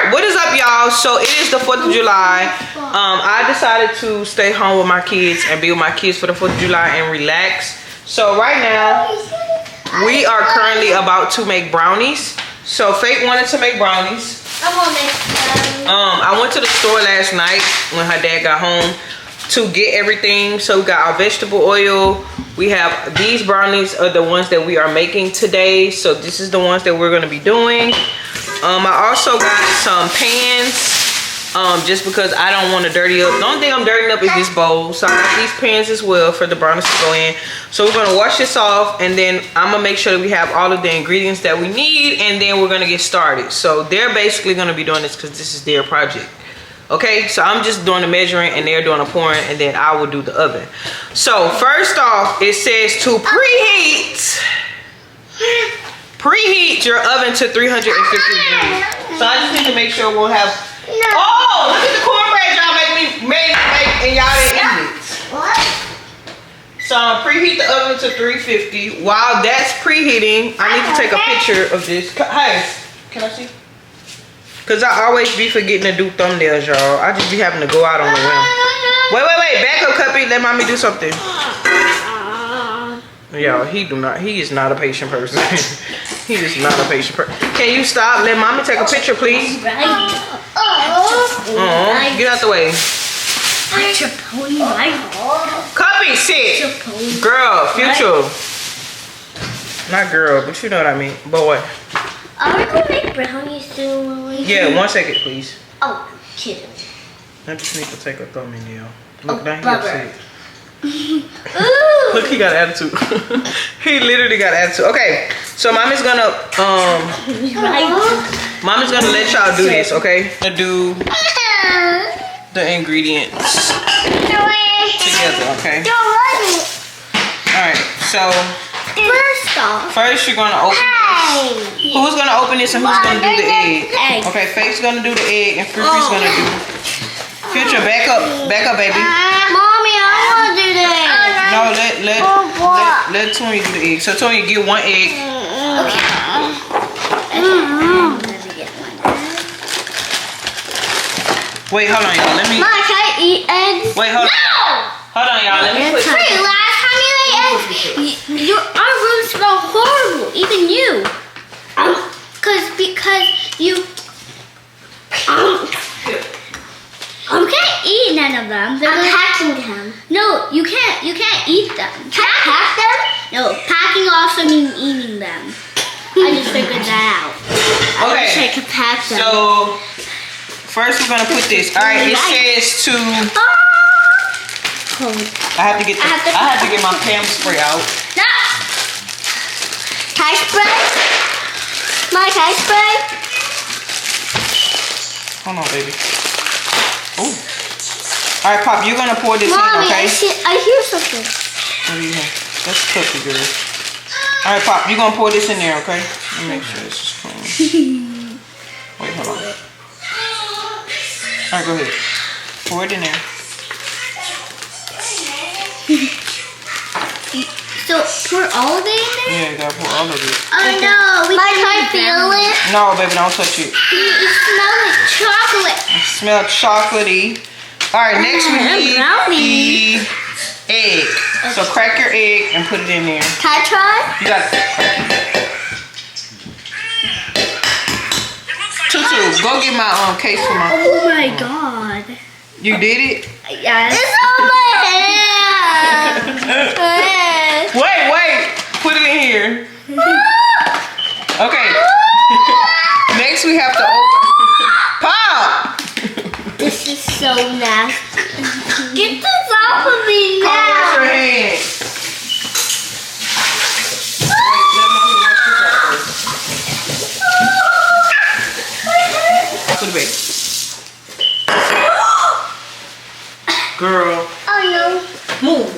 right, what is up, y'all? So it is the 4th of July. I decided to stay home with my kids and be with my kids for the 4th of July and relax. So right now, we are currently about to make brownies. So Faith wanted to make brownies. I want to make brownies. I went to the store last night when her dad got home to get everything. So we got our vegetable oil. We have these brownies are the ones that we are making today. So this is the ones that we're going to be doing. I also got some pans. Just because I don't want to dirty up. The only thing I'm dirtying up is this bowl. So I got these pans as well for the brownies to go in. So we're going to wash this off, and then I'm going to make sure that we have all of the ingredients that we need, and then we're going to get started. So they're basically going to be doing this because this is their project. Okay, so I'm just doing the measuring and they're doing the pouring, and then I will do the oven. So first off, it says to preheat your oven to 350 degrees. So I just need to make sure we'll have. Oh, look at the cornbread y'all made and y'all didn't eat it. What? So preheat the oven to 350. While that's preheating, I need to take a picture of this. Hey, can I see? Cause I always be forgetting to do thumbnails, y'all. I just be having to go out on the whim. Wait, back up, Cuppy. Let mommy do something. Y'all, he is not a patient person. He is not a patient person. Can you stop? Let mommy take a picture, please. Get out the way. Cuppy, sit. Girl, future. Not girl, but you know what I mean. Boy. Are we going to make brownies soon? Yeah, 1 second, please. Oh, kidding. I just need to take a thumbnail. Look, now he bugger. upset. Look, he got attitude. He literally got attitude. Okay, so mommy's gonna mommy's gonna let y'all do this, okay? Gonna do the ingredients together, okay? Alright, so first you're gonna open this. Who's gonna open this and who's gonna do the egg? Okay, Faith's gonna do the egg and Future's gonna do. Future, back up, baby. Mommy, I want to do this. No, let Tony do the egg. So Tony, get 1 egg. Okay. Wait, hold on, y'all. Let me. Mom, can I eat eggs? Wait, hold on. Hold on, y'all. Let me put. Wait, last time you ate eggs, our room smelled horrible. Even you. Because you. You can't eat none of them. I'm packing them. No, you can't. You can't eat them. Can I pack them? No, packing also means eating them. I just figured that out. Okay. I wish I could pack them. So first we're gonna put this. All right. It says to. I have to get my Pam spray out. No. Can I spray? Mike, can I spray? Hold on, baby. Oh. All right, Pop, you're gonna pour this Mommy, in, okay? I hear something. What do you hear? That's cookie, girl. All right, Pop, you're gonna pour this in there, okay? Let me make sure this is clean. Wait, hold on. All right, go ahead. Pour it in there. So pour all of it in there? Yeah, you gotta pour all of it. Oh no, we can't feel it. No, baby, don't touch it. It smells like chocolate. It smells chocolatey. All right, next we need the egg. So crack your egg and put it in there. Can I try? You got it. Tutu, go get my case for my. Oh my god. You did it? Yes. It's on my hand. Wait. Put it in here. Okay. Next we have to open. Pop! This is so nasty. Get this off of me now. Come wash your hands. Wait, let mommy wash this out first. Put it back. Girl. Oh no. Move.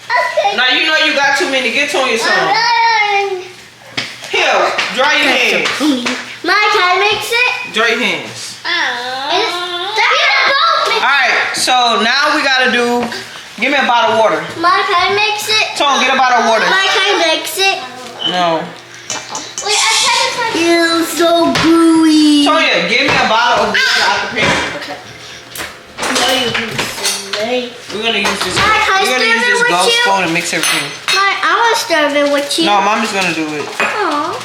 Okay. Now you know you got too many. Get on your son. Here, dry your hands. Mike, can I mix it? Dry your hands. Alright, so now we gotta do. Give me a bottle of water. Mike, can I mix it? Tom, get a bottle of water. Mike, can I mix it? No. Wait, I tried to touch it. Ew, so gooey. Toya, give me a bottle of water out the pan. Okay. No, you can say. We're gonna use this. Hi, We're gonna use this gold spoon and mix everything. I want to stir it with you. No, Mommy's gonna do it. Aww.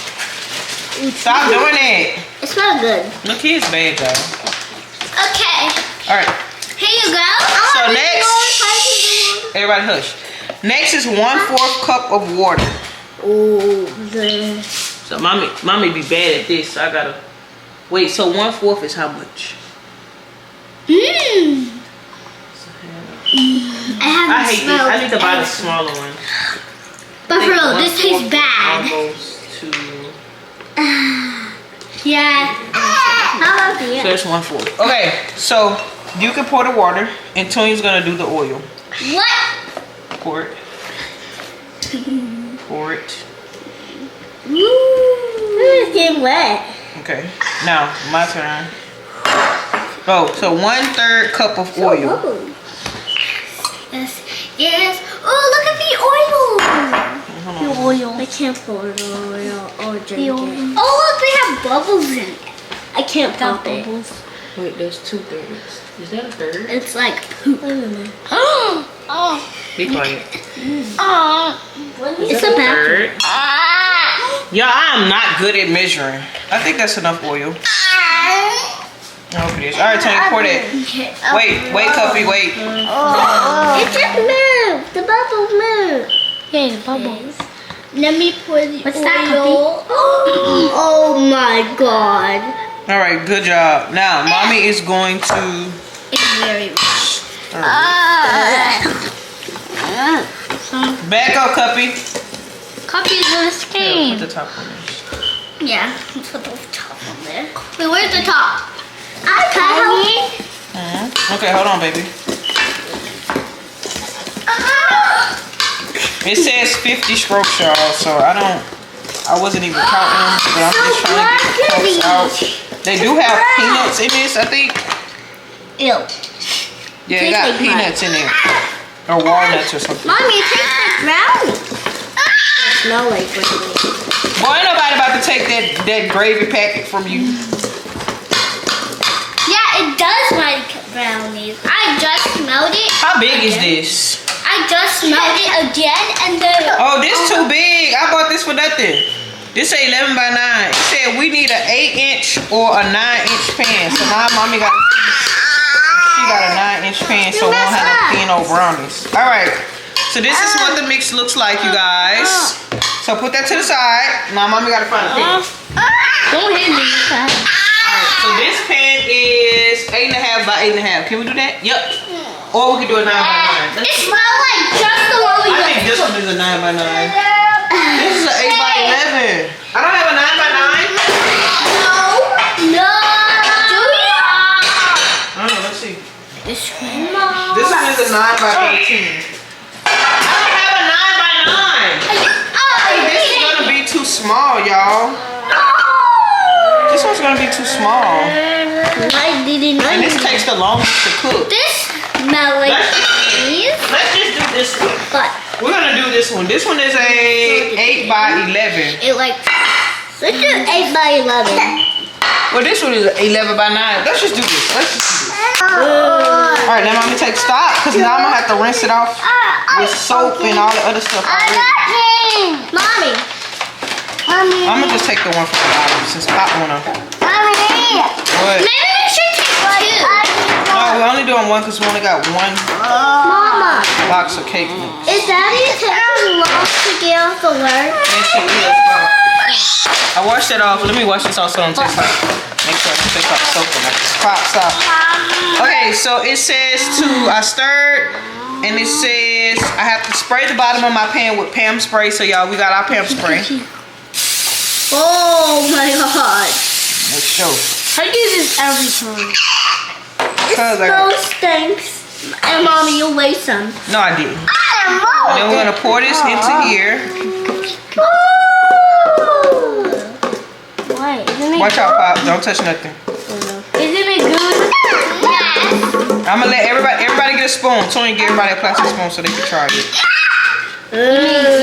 Stop doing it. It smells good. Look, here's bad, y'all. Okay. All right. Here you go. So next, everybody hush. Next is 1/4 cup of water. Oh, So mommy be bad at this. So I gotta wait. So 1/4 is how much? I hate this. I need to buy the smaller one. But for real, this tastes bad. Almost 2. Yeah. How about you? So it's 1/4. Okay, so you can pour the water, and Tony's gonna do the oil. What? Pour it. Pour it. It's getting wet. Okay, now my turn. Oh, so 1/3 cup of oil. Yes, yes. Oh, look at the oil. The oil. I can't pour the oil or drink it. Oh, look, they have bubbles in it. I can't pop it. Wait, there's 2/3. Is that a third? It's like poop. Oh. Be quiet. It's a third. Y'all, I am not good at measuring. I think that's enough oil. I hope it is. All right, Tony, pour that. Okay. Wait, Cuppy, wait. It just moved. The bubbles moved. Yeah, the bubbles. Let me pour the What's oil. that, Cuppy? Oh my god. All right, good job. Now, Mommy is going to... It's very Back up, Cuppy. Coffee is on the Yeah, screen. put the top on this. Yeah, let's put the top on there. Wait, where's the top? I Okay, hold on, baby. It says 50 strokes, y'all, so I wasn't even counting, but I'm just trying to get the cups out. They do have peanuts in this, I think. Ew. Yeah, they got Tastes like peanuts in there. Or walnuts or something. Mommy, it tastes like brownie. It smells like brownie. Boy, ain't nobody about to take that gravy packet from you. Yeah, it does like brownies. I just smelled it. How big is this? I just smelled it again and then... Oh, this too big. I bought this for nothing. This say 11 by 9. It said we need an 8-inch or a 9-inch pan. So now Mommy got she got a 9-inch pan, so we won't have no thin old brownies. All right. So this is what the mix looks like, you guys. So put that to the side. Now Mommy got to find a pan. Don't hit me. Alright, so this pan is 8.5 by 8.5. Can we do that? Yep. Or we can do a 9 by 9. It smells like just the one we I think this one is a 9 by 9. This is an 8 by 11. I don't have a 9 by 9. No. Do you? I don't know, let's see. This This one is a 9 by 18. I don't have a 9 by 9. This is gonna be too small, y'all. This one's gonna be too small. I didn't know. And this takes the longest to cook. This smells like cheese. Let's just do this one. But We're gonna do this one. This one is a 8 by 11. it like... Let's do 8 by 11. Well, this one is 11 by 9. Let's just do this. Alright, now Mommy take stop, because now I'm gonna have to rinse it off with soap and all the other stuff already. Mommy. I'm gonna just take the one from the bottom since Pop wanna. What? Maybe we should take two. No, we're only doing one because we only got one Mama, box of cake mix. is Daddy taking long to get off the work? Yes, it is, Pop. I washed it off. Let me wash this off so it don't taste like. Make sure it tastes like soap when it pops off. Okay, so it says I stirred, and it says I have to spray the bottom of my pan with Pam spray. So y'all, we got our Pam spray. Oh my god. Let's show. I use this every time. It stinks. And Mommy, you waste some. No, I didn't. And then we're gonna pour this into here. Why? Isn't it Watch out, Pop. Don't touch nothing. Isn't it good? Yes. I'm gonna let everybody get a spoon. Tony, give everybody a plastic spoon so they can try it. You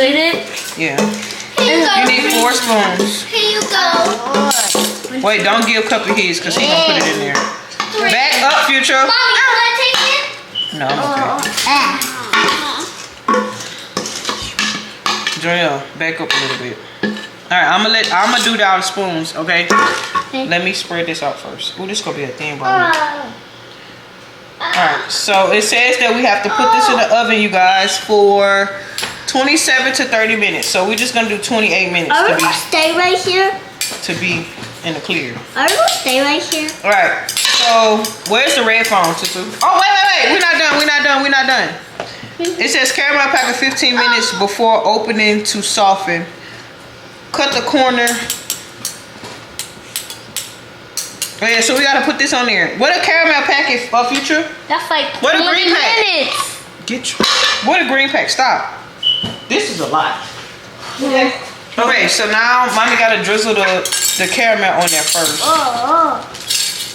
eat it? Yeah. Hey, You need 4 spoons. Here you go. Wait, don't give Cuppy his because he's gonna put it in there. Back up, Future. Mommy, you want to take it? No, I'm okay. Joel, back up a little bit. Alright, I'm gonna do the spoons, okay? Let me spread this out first. Ooh, this is gonna be a thin brownie. Alright, so it says that we have to put this in the oven, you guys, for 27 to 30 minutes. So we're just gonna do 28 minutes Stay right here. to be in the clear. Are we gonna stay right here? Alright, so where's the red phone, Tutu? Oh, wait. We're not done. It says caramel pack of 15 minutes before opening to soften. Cut the corner. Oh yeah, so we gotta put this on there. What a caramel packet, Future? That's like What a 20 green pack? minutes. Get you. What a green pack. Stop. This is a lot. Yeah. Okay, so now mommy gotta drizzle the caramel on there first.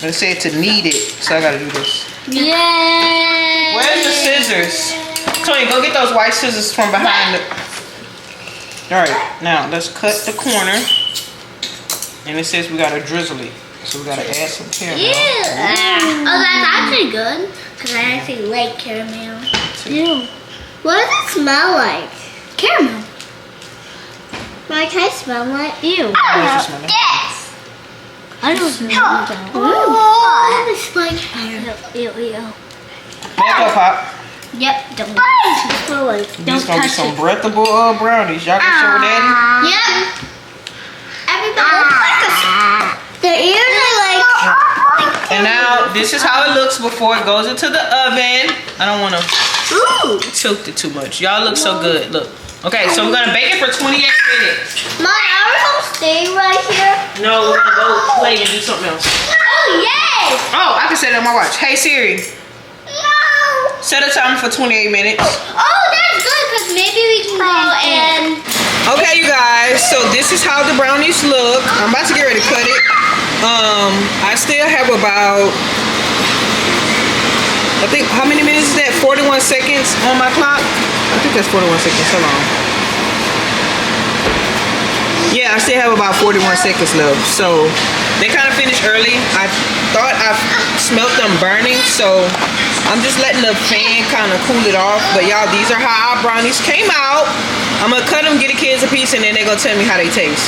It said to knead it, so I gotta do this. Yay! Where's the scissors? Tony, go get those white scissors from behind the... Alright, now let's cut the corner. And it says we gotta drizzle it. So we gotta add some caramel. Yeah. Oh, that's actually good. Because I actually like caramel. Ew. What does it smell like? Caramel. Like, can I smell like? Ew. What's your smell? Yes. I don't know that. Oh, it smells like caramel. Ew. Back up, Pop. Yep. Don't. It smells like. These gonna be some breathable brownies. Y'all can show Daddy? Yep. Everybody looks like a... Their ears are like... And now, this is how it looks before it goes into the oven. I don't want to tilt it too much. Y'all look so good. Look. Okay, so we're going to bake it for 28 minutes. Mom, are we going to stay right here? No, we're going to go play and do something else. Oh, yes! Oh, I can set it on my watch. Hey, Siri. No! Set a timer for 28 minutes. Oh, that's good, because maybe we can go and... Okay, you guys. So this is how the brownies look. I'm about to get ready to cut it. I still have about... I think, how many minutes is that? 41 seconds on my clock? I think that's 41 seconds. Hold on. Yeah, I still have about 41 seconds left. So, they kind of finished early. I thought I smelt them burning. So, I'm just letting the fan kind of cool it off. But y'all, these are how our brownies came out. I'm going to cut them, get the kids a piece, and then they're going to tell me how they taste.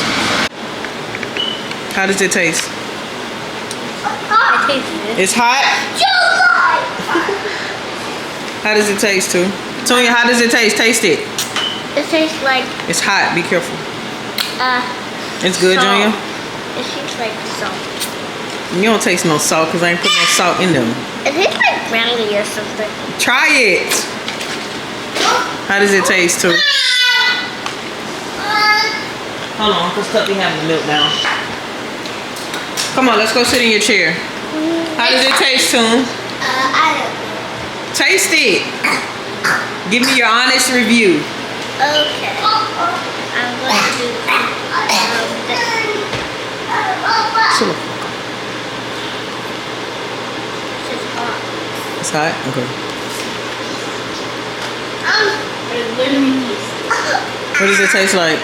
How does it taste? It's hot? How does it taste, too? Tonya, how does it taste? Taste it. It tastes like... It's hot. Be careful. It's good, salt. Junior? It tastes like salt. You don't taste no salt because I ain't put no salt in them. It tastes like brownie or something. Try it. How does it taste, too? Hold on, because Cuppy having the milk now. Come on, let's go sit in your chair. How does it taste, Toon? I don't know. Taste it. Give me your honest review. Okay. I'm going to do It's hot? Okay. What does it taste like?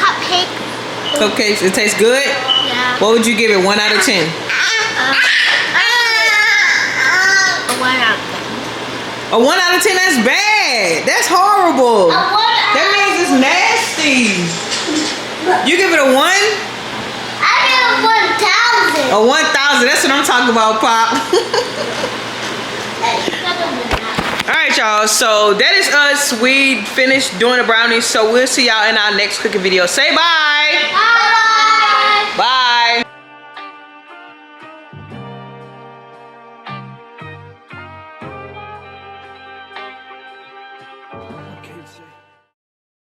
Cupcake. Cupcakes? It tastes good? Yeah. What would you give it? 1 out of 10? A 1 out of 10? That's bad. That's horrible. That means it's nasty. You give it a 1? I give it 1,000. A 1,000. That's what I'm talking about, Pop. Alright, y'all. So that is us. We finished doing the brownies. So we'll see y'all in our next cooking video. Say bye. Bye.